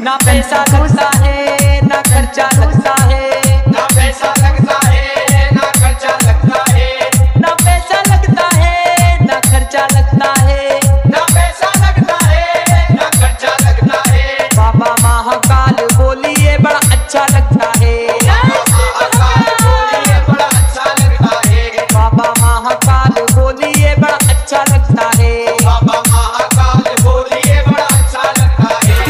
ना पैसा लगता है ना खर्चा लगता है, ना पैसा लगता है ना खर्चा लगता है, ना पैसा लगता है ना खर्चा लगता है, ना पैसा लगता है ना खर्चा लगता है। बाबा महाकाल बोलिए बड़ा अच्छा लगता है, महाकाल बोलिए बड़ा अच्छा लगता है, बाबा महाकाल बोलिए बड़ा अच्छा लगता है। बाबा महाकाल बोलिए बड़ा अच्छा लगता है।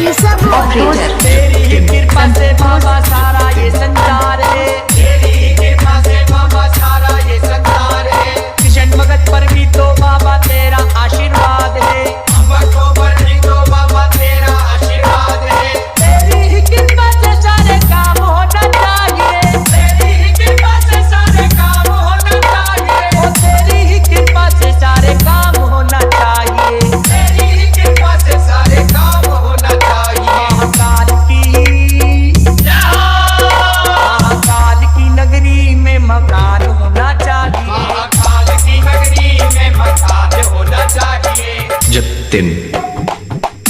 तेरी ही कृपा से बाबा सारा ये संसार है, तेरी ही कृपा से बाबा सारा ये संसार है, किशन भगत पर भी तो बाबा तेरा आशीर्वाद है, हमको पर भी तो बाबा तेरा आशीर्वाद है। तेरी ही कृपा से सारे काम होना चाहिए, तेरी ही कृपा से सारे काम होना चाहिए, ओ तेरी ही कृपा से सारे काम होना चाहिए। तेरी ही कृपा से सारे काम होना चाहिए। महाकाल की नगरी में मकान होना चाहिए, महाकाल की नगरी में मकान होना चाहिए। जब दिन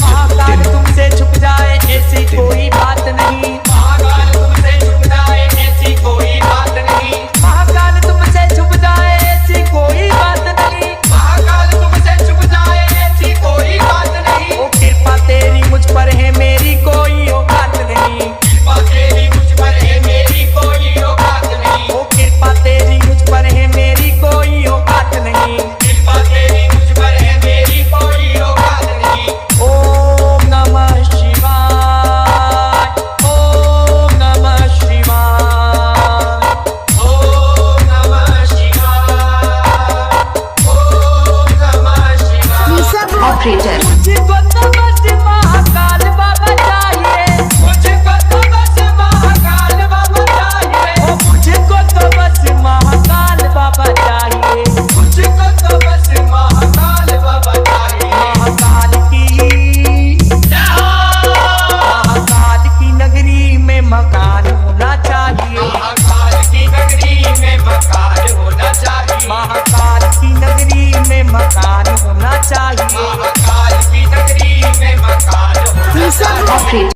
महाकाल तुमसे छुप जाए ऐसी कोई बात नहीं, महाकाल तुमसे छुप जाए ऐसी कोई बात नहीं, महाकाल तुमसे छुप जाए ऐसी कोई बात नहीं, महाकाल तुमसे छुप जाए ऐसी कोई बात नहीं। ओ कृपा तेरी मुझ पर है मेरी कोई औकात नहीं, कृपा तेरी मुझ पर है मेरी कोई औकात नहीं, ओ कृपा तेरी मुझ पर है मेरी कोई औकात नहीं। कृपा तेरी मुझ पर है मेरी कोई औकात नहीं। ओम नमः शिवाय, ओम नमः शिवाय, ओम नमः शिवाय, ओम नमः शिवाय। मुझको तो बस महाकाल बाबा चाहिए, मुझको तो बस महाकाल बाबा चाहिए, ओ मुझको तो बस महाकाल बाबा चाहिए। मुझको तो बस महाकाल बाबा चाहिए। महाकाल की नगरी में मकान होना चाहिए, महाकाल की नगरी में मकान होना चाहिए। महाकाल की नगरी में मकान होना चाहिए। महाकाल की नगरी में मकान होना चाहिए।